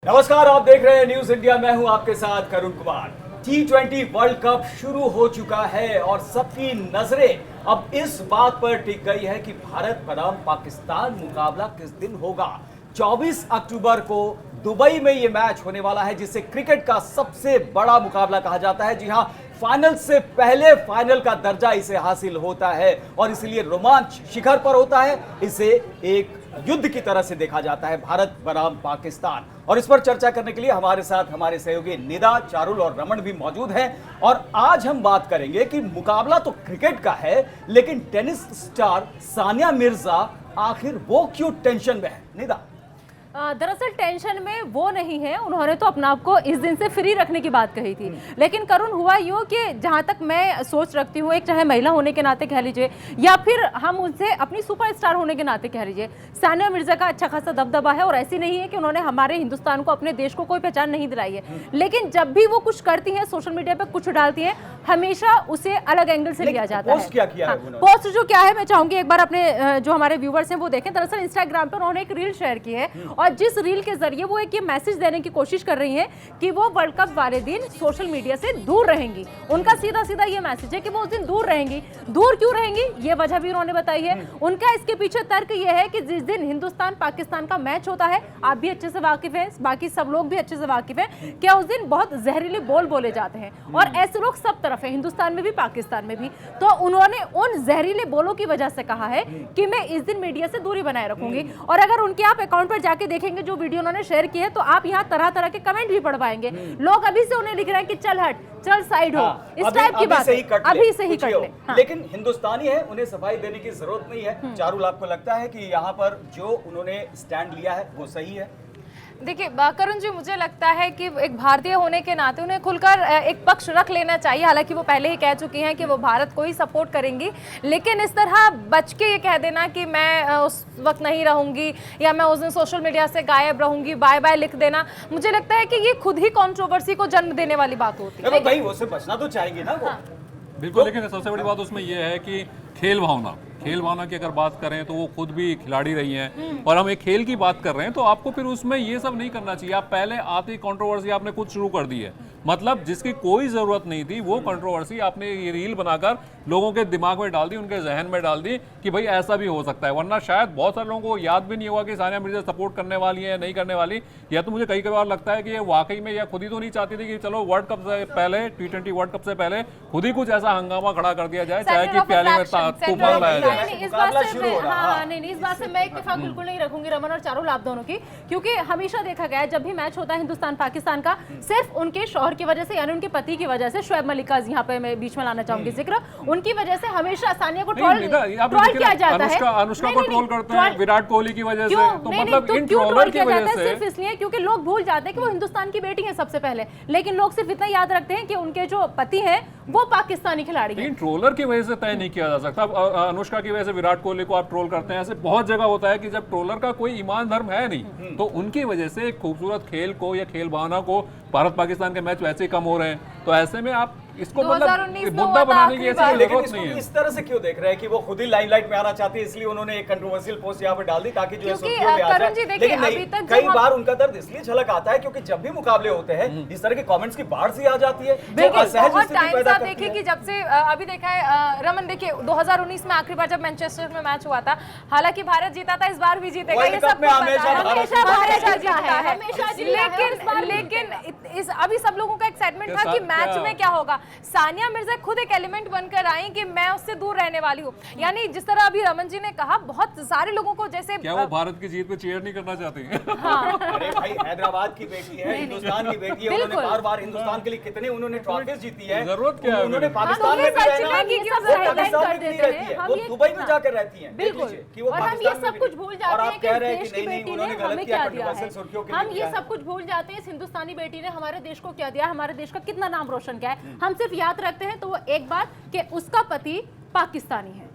नमस्कार, आप देख रहे हैं न्यूज इंडिया। मैं हूं आपके साथ करुण कुमार। T20 वर्ल्ड कप शुरू हो चुका है और सबकी नजरें अब इस बात पर टिक गई है कि भारत बनाम पाकिस्तान मुकाबला किस दिन होगा। 24 अक्टूबर को दुबई में यह मैच होने वाला है, जिसे क्रिकेट का सबसे बड़ा मुकाबला कहा जाता है। जी हां, फाइनल से पहले फाइनल का दर्जा इसे हासिल होता है और इसलिए रोमांच शिखर पर होता है। इसे एक युद्ध की तरह से देखा जाता है, भारत बनाम पाकिस्तान। और इस पर चर्चा करने के लिए हमारे साथ हमारे सहयोगी निदा, चारुल और रमन भी मौजूद हैं। और आज हम बात करेंगे कि मुकाबला तो क्रिकेट का है, लेकिन टेनिस स्टार सानिया मिर्जा आखिर वो क्यों टेंशन में है? निदा, दरअसल टेंशन में वो नहीं है, उन्होंने तो अपने आप को इस दिन से फ्री रखने की बात कही थी। लेकिन करुण, हुआ यूँ कि जहाँ तक मैं सोच रखती हूँ, एक चाहे महिला होने के नाते कह लीजिए या फिर हम उनसे अपनी सुपरस्टार होने के नाते कह लीजिए, सानिया मिर्जा का अच्छा खासा दबदबा है। और ऐसी नहीं है कि उन्होंने हमारे हिंदुस्तान को, अपने देश को कोई पहचान नहीं दिलाई है, लेकिन जब भी वो कुछ करती हैं, सोशल मीडिया पर कुछ डालती हैं, हमेशा उसे अलग एंगल से लिया जाता है। क्या किया है पोस्ट जो क्या है, मैं चाहूंगी एक बार अपने जो हमारे व्यूवर्स हैं वो देखें। दरअसल इंस्टाग्राम पर उन्होंने एक रील शेयर की है और जिस रील के जरिए वो एक ये मैसेज देने की कोशिश कर रही हैं कि वो वर्ल्ड कप वाले दिन सोशल मीडिया से दूर रहेंगी। उनका सीधा सीधा ये मैसेज है कि वो उस दिन दूर रहेंगी। दूर क्यों रहेंगी, ये वजह भी उन्होंने बताई है। उनका इसके पीछे तर्क ये है कि जिस दिन हिंदुस्तान पाकिस्तान का मैच होता है, आप भी अच्छे से वाकिफ हैं, बाकी सब लोग भी अच्छे से वाकिफ हैं, क्या उस दिन बहुत जहरीले बोल बोले जाते हैं और ऐसे लोग सब तरफ है, हिंदुस्तान में भी पाकिस्तान में भी। तो उन्होंने उन जहरीले बोलों की वजह से कहा है कि मैं इस दिन मीडिया से दूरी बनाए रखूंगी। और अगर उनके आप अकाउंट पर जाके देखेंगे जो वीडियो उन्होंने शेयर की है, तो आप यहाँ तरह तरह के कमेंट भी पढ़ पाएंगे। लोग अभी से उन्हें लिख रहे हैं कि चल हट, चल साइड हो, इस टाइप की बात, अभी से ही कट ले। लेकिन हिंदुस्तानी है, उन्हें सफाई देने की जरूरत नहीं है। चारुल, आपको लगता है कि यहाँ पर जो उन्होंने स्टैंड लिया है वो सही है? देखिए करुण जी, मुझे लगता है कि एक भारतीय होने के नाते उन्हें खुलकर एक पक्ष रख लेना चाहिए। हालांकि वो पहले ही कह चुकी हैं कि वो भारत को ही सपोर्ट करेंगी, लेकिन इस तरह बच के ये कह देना कि मैं उस वक्त नहीं रहूंगी या मैं उस दिन सोशल मीडिया से गायब रहूंगी, बाय बाय लिख देना, मुझे लगता है कि ये खुद ही कंट्रोवर्सी को जन्म देने वाली बात होती है। भाई वो से बचना तो चाहेंगे ना वो। बिल्कुल, लेकिन सबसे बड़ी बात उसमें यह है कि खेल भावना की अगर बात करें तो वो खुद भी खिलाड़ी रही हैं और हम एक खेल की बात कर रहे हैं, तो आपको फिर उसमें ये सब नहीं करना चाहिए। आप पहले आते ही कंट्रोवर्सी आपने खुद शुरू कर दी है, मतलब जिसकी कोई जरूरत नहीं थी वो कंट्रोवर्सी आपने ये रील बनाकर लोगों के दिमाग में डाल दी, उनके जहन में डाल दी कि भाई ऐसा भी हो सकता है। वरना शायद बहुत सारे लोगों को याद भी नहीं होगा कि सानिया मिर्जा सपोर्ट करने वाली है या नहीं करने वाली। या तो मुझे कई बार लगता है कि ये वाकई में या खुद ही तो नहीं चाहती थी कि चलो वर्ल्ड कप से पहले, T20 वर्ल्ड कप से पहले खुद ही कुछ ऐसा हंगामा खड़ा कर दिया जाए, चाहे कि प्याले में तूफान लाया जाए। इस बात से मैं इत्तेफाक बिल्कुल नहीं रखूंगी रमन और चारुल, आप दोनों की, क्योंकि हमेशा देखा गया है जब भी मैच होता है हिंदुस्तान पाकिस्तान का, सिर्फ उनके शौहर की वजह से, यानी उनके पति की वजह से, शोएब मलिक का यहाँ पे मैं बीच में लाना चाहूंगी जिक्र, उनकी वजह से हमेशा सानिया को ट्रोल किया जाता है। अनुष्का को ट्रोल करते हैं विराट कोहली की वजह से, तो मतलब इन ट्रोलर की वजह से सिर्फ इसलिए क्योंकि लोग भूल जाते हैं कि वो हिंदुस्तान की बेटी है सबसे पहले, लेकिन लोग सिर्फ इतना याद रखते हैं कि उनके जो पति हैं वो पाकिस्तानी खिलाड़ी हैं। लेकिन ट्रोलर की वजह से तय नहीं किया जा सकता। अनुष्का की वजह से विराट कोहली को आप ट्रोल करते हैं, ऐसे बहुत जगह होता है कि जब ट्रोलर का कोई ईमान धर्म है नहीं, तो उनकी वजह से खूबसूरत खेल को या खेल भावना को, भारत पाकिस्तान के मैच वैसे ही कम हो रहे हैं, तो ऐसे में आप इसको मतलब मुद्दा बनाने की ऐसी जरूरत नहीं है। इस तरह से क्यों देख रहे हैं कि वो खुद ही लाइमलाइट में आना चाहती है, इसलिए उन्होंने एक कंट्रोवर्शियल पोस्ट यहाँ पे डाल दी ताकि जो है सुर्खियों में आ जाए। लेकिन नहीं, कई बार उनका दर्द इसलिए झलक आता है क्योंकि जब भी मुकाबले होते हैं इस तरह के कमेंट्स की बाढ़ सी आ जाती है, देखिए कि जब से अभी देखा है रमन, देखिए 2019 में आखिरी बार जब मैनचेस्टर में मैच हुआ था, हालांकि भारत जीता था, इस बार भी जीतेगा, ये सब लेकिन अभी सब लोगों का एक्साइटमेंट था कि मैच में क्या होगा। सानिया मिर्जा खुद एक एलिमेंट बनकर आई कि मैं उससे दूर रहने वाली हूँ। यानी जिस तरह अभी रमन जी ने कहा, बहुत सारे लोगों को जैसे क्या वो भारत की जीत पे चीयर नहीं करना चाहती हैं? हाँ। अरे भाई, हैदराबाद की बेटी है, हिंदुस्तान की बेटी है, उन्होंने बार बार हिंदुस्तान के लिए कितने उन्होंने ट्रॉफीज जीती है। जरूरत क्या है? उन्होंने पाकिस्तान में भी रहना, वो दुबई में जाकर रहती है। बिल्कुल, और हम ये सब कुछ भूल जाते हैं कि देश की बेटी ने हमें क्या दिया है। हम ये सब कुछ भूल जाते हैं, इस हिंदुस्तानी बेटी ने हमारे देश को क्या दिया, हमारे देश का कितना नाम रोशन किया है, हम सिर्फ याद रखते हैं। तो वो एक बात कि उसका पति पाकिस्तानी है,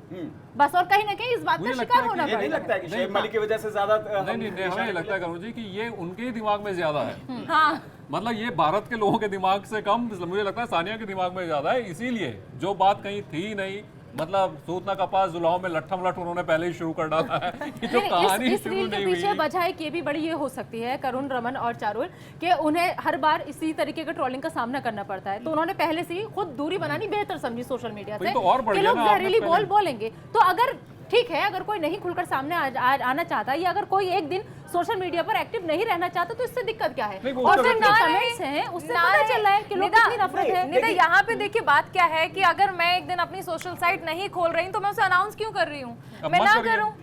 बस, और कहीं ना कहीं इस बात का शिकार होना पड़ेगा। नहीं लगता है कि शोएब मलिक की वजह से ज्यादा नहीं, हमें लगता है करुण जी कि ये उनके ही दिमाग में ज्यादा है। हाँ, मतलब ये भारत के लोगों के दिमाग से कम मुझे लगता है सानिया के दिमाग में ज्यादा है, इसीलिए जो बात कहीं थी नहीं मतलब सूतना कपास जुलाओं में लट्ठम लट उन्होंने पहले ही शुरू कर डाला है। ये जो नहीं, कहानी इस शुरू रील के नहीं पीछे हुई। वजह एक ये भी बड़ी ये हो सकती है करुण, रमन और चारुल, कि उन्हें हर बार इसी तरीके के ट्रोलिंग का सामना करना पड़ता है, तो उन्होंने पहले से ही खुद दूरी बनानी बेहतर समझी सोशल मीडिया से भाई तो और बढ़ कि गया लोग ना, आपने जहरीली पहले- बोल बोलेंगे। तो अगर ठीक है, अगर कोई नहीं खुलकर सामने आना चाहता या अगर कोई एक दिन सोशल मीडिया पर एक्टिव नहीं रहना चाहता तो इससे दिक्कत क्या है? नहीं, वो और तो फिर दिक्कत है। कमेंट्स हैं उससे ना पता चल रहा है कि लोग निदा- कितनी नफरत है। निदा, यहाँ पे देखिए बात क्या है कि अगर मैं एक दिन अपनी सोशल साइट नहीं खोल रही हूँ तो मैं उसे अनाउंस क्यों कर रही हूँ? अब मैं मत ना करिए। करूँ,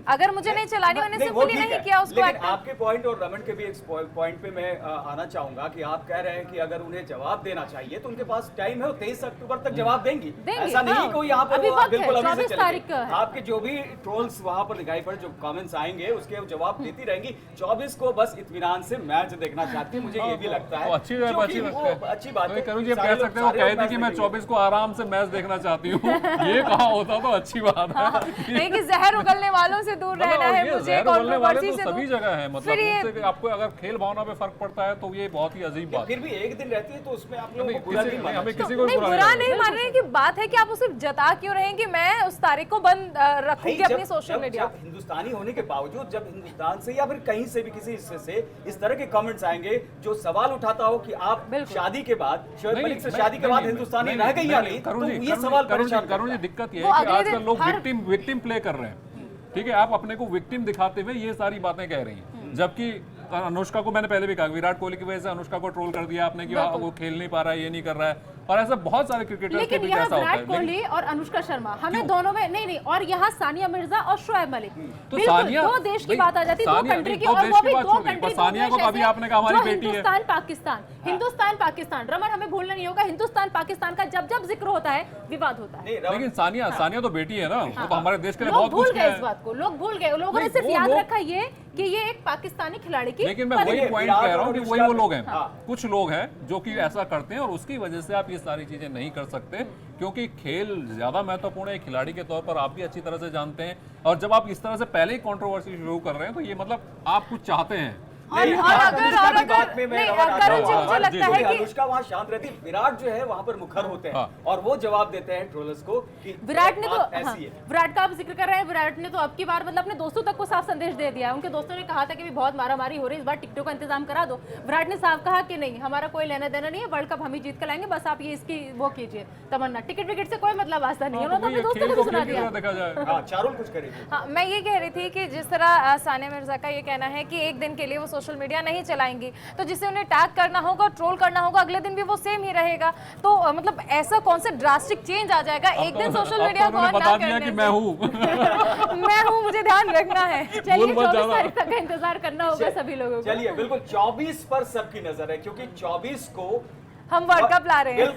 अगर मुझे नहीं चलानी, मैंने नहीं, वो सिंपली ठीक नहीं है। किया उसको लेकिन एक्टिव। आपके पॉइंट और रमन के भी एक पॉइंट पे मैं आना चाहूंगा कि आप कह रहे हैं कि अगर उन्हें जवाब देना चाहिए तो उनके पास टाइम है, वो 23 अक्टूबर तक जवाब देंगी। ऐसा नहीं हाँ। कोई यहाँ पर अभी वो वक्त बिल्कुल है, अभी से 24 तारीख का चलेंगे। है। आपके जो भी ट्रोल्स वहां पर दिखाई पड़े, जो कमेंट्स आएंगे उसके जवाब देती रहेंगी। 24 को बस इत्मीनान से मैच देखना चाहती है, मुझे ये भी लगता है। तो अच्छी बात क्योंकि अच्छी वो लगता है। अच्छी बात है। करूँ जी, सारे कह लोग- सकते हैं वो सारे लोग कह दी कि मैच मैं देखेंगे। 24 को आराम से मैच देखना चाहती हूँ। ये कहा होता तो अच्छी बात है। नहीं कि जहर उगलने वालों से दूर रहना है, ये मुझे जहर उगलने वाले कंट्रोवर्सी तो से सभी दूर। जगह है, मतलब फिर ये- उनसे आपको अगर खेल भावना पे फर्क पड़ता है तो ये बहुत ही अजीब बात है। फिर भी एक दिन रहती है तो उसमें आप लोगों नहीं, को बुरा किसी- नहीं मानना हमें चाहिए। किसी को नहीं, बुरा बुरा नहीं नहीं मान रहे हैं कि बात है कि आप उसे जता क्यों रहे हैं कि मैं उस तारीख को बंद रखूंगी भाई, अपनी सोशल मीडिया। जब हिंदुस्तानी होने के बावजूद जब हिंदुस्तान से या फिर कहीं से भी किसी हिस्से से इस तरह के कमेंट्स आएंगे जो सवाल उठाता हो कि आप बिल्कुल। शादी के बाद शोएब नहीं, मलिक से नहीं, शादी के नहीं, बाद नहीं, हिंदुस्तानी नहीं, रह गई या नहीं, करुण तो जी, ये करुण सवाल जी, करुण जी, परेशान करुण जी, करता है। दिक्कत ये वो है कि अगले आजकल दिन लोग हर- विक्टिम प्ले कर रहे हैं। ठीक है, आप अपने को विक्टिम दिखाते हुए ये सारी बातें कह रही हैं, जबकि अनुष्का को मैंने पहले भी कहा, विराट कोहली की वजह से अनुष्का को ट्रोल कर दिया आपने कि वो खेल नहीं पा रहा है, ये नहीं कर रहा है, और ऐसा बहुत सारे क्रिकेटर्स के लेकिन बीच यहाँ ऐसा होता है। विराट कोहली और अनुष्का शर्मा हमें दोनों में नहीं, और यहाँ सानिया मिर्जा और शोएब मलिक, तो बिल्कुल सानिया- दो देश की भाई, बात आ जाती है, दो सानिया- कंट्री की, दो और देश वो की भी बात दो छोड़ दी, कंट्री, पर दो सानिया को देश तो अभी ऐसे आपने कहा हमारी जो बेटी है। हिंदुस्तान पाकिस्तान, हिंदुस्तान पाकिस्तान, रमन हमें भूलना नहीं होगा, हिंदुस्तान पाकिस्तान का जब जब जिक्र होता है विवाद होता है। नहीं, रमन- लेकिन सानिया तो बेटी है ना, वो तो हमारे देश के लिए लोग बहुत भूल कुछ गए किया इस है। बात को, लोग भूल गए, लोगों ने नहीं, सिर्फ वो याद लोग- रखा ये कि ये एक पाकिस्तानी खिलाड़ी की लेकिन मैं पत्नी वही है। पॉइंट विराट कह रहा हूँ और कि अनुष्का वही वो लोग हैं, हाँ। कुछ लोग हैं जो कि ऐसा करते हैं और उसकी वजह से आप ये सारी चीजें नहीं कर सकते, क्योंकि खेल ज्यादा महत्वपूर्ण है। खिलाड़ी के तौर पर आप भी अच्छी तरह से जानते हैं, और जब आप इस तरह से पहले ही कंट्रोवर्सी शुरू कर रहे हैं तो ये मतलब आप कुछ चाहते हैं। नहीं, और अगर अनुष्का की बात में मैं नहीं, रमन आता करुण जी, हूँ। मुझे हाँ, लगता जी, है क्योंकि कि अनुष्का वहाँ शांत रहती, विराट जो है वहाँ पर मुखर होते हैं हाँ। और वो जवाब देते हैं ट्रोलर्स को कि विराट ने तो बात हाँ, ऐसी है। विराट का आप जिक्र कर रहे हैं, विराट ने तो अब की बार मतलब अपने दोस्तों तक को साफ संदेश दे दिया है। उनके दोस्तों ने कहा था कि भी बहुत मारामारी हो रही है, इस बार टिकटों का इंतजाम करा दो। विराट ने साफ कहा कि नहीं, हमारा कोई लेना देना नहीं है, वर्ल्ड कप हम ही जीत कर लाएंगे, बस आप ये इसकी वो कीजिए तमन्ना, टिकट विकेट से कोई मतलब वास्ता नहीं है। हाँ, तो उन्होंने वही अपने है, दोस्तों खेल को को भी सुना खेल की दिया। तरह देखा जाए। हाँ, चारुल कुछ करेगी। हाँ, मैं ये कह रही थी कि जिस तरह सानिया मिर्जा का ये कहना है कि एक दिन के लिए वो सोशल मीडिया नहीं चलाएंगी, तो जिसे उन्हें टैग करना होगा, ट्रोल करना होगा, अगले दिन भी वो सेम ही रहेगा। तो मतलब ऐसा कौन सा ड्रास्टिक चेंज आ जाएगा एक दिन सोशल मीडिया अब को तो ऑन उन्होंने ना बता दिया करने कि से? मैं हूँ। मैं हूँ, मुझे ध्यान रखना है। चलिए भूल मत 24 जाना। तारीख तक का इंतजार करना होगा सभी लोगों को। चलिए, बिल्कुल 24 पर सबकी नजर है, क्योंकि 24 को हम वर्ल्ड कप ला रहे हैं।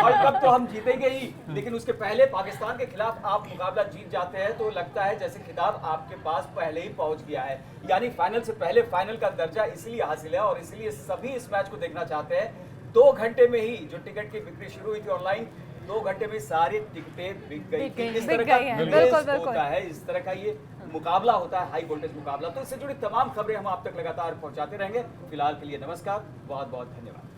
वर्ल्ड कप तो हम जीतेंगे ही, लेकिन उसके पहले पाकिस्तान के खिलाफ आप मुकाबला जीत जाते हैं तो लगता है जैसे खिताब आपके पास पहले ही पहुंच गया है। यानी फाइनल से पहले फाइनल का दर्जा इसलिए हासिल है और इसलिए सभी इस मैच को देखना चाहते हैं। 2 घंटे में ही जो टिकट की बिक्री शुरू हुई थी ऑनलाइन, 2 घंटे में सारी टिकटें बिक गई थी। इस बिक तरह का गई हैं, क्रेज बिल्कुल, बिल्कुल। होता है, इस तरह का ये मुकाबला होता है, हाई वोल्टेज मुकाबला। तो इससे जुड़ी तमाम खबरें हम आप तक लगातार पहुंचाते रहेंगे। फिलहाल के लिए नमस्कार, बहुत बहुत धन्यवाद।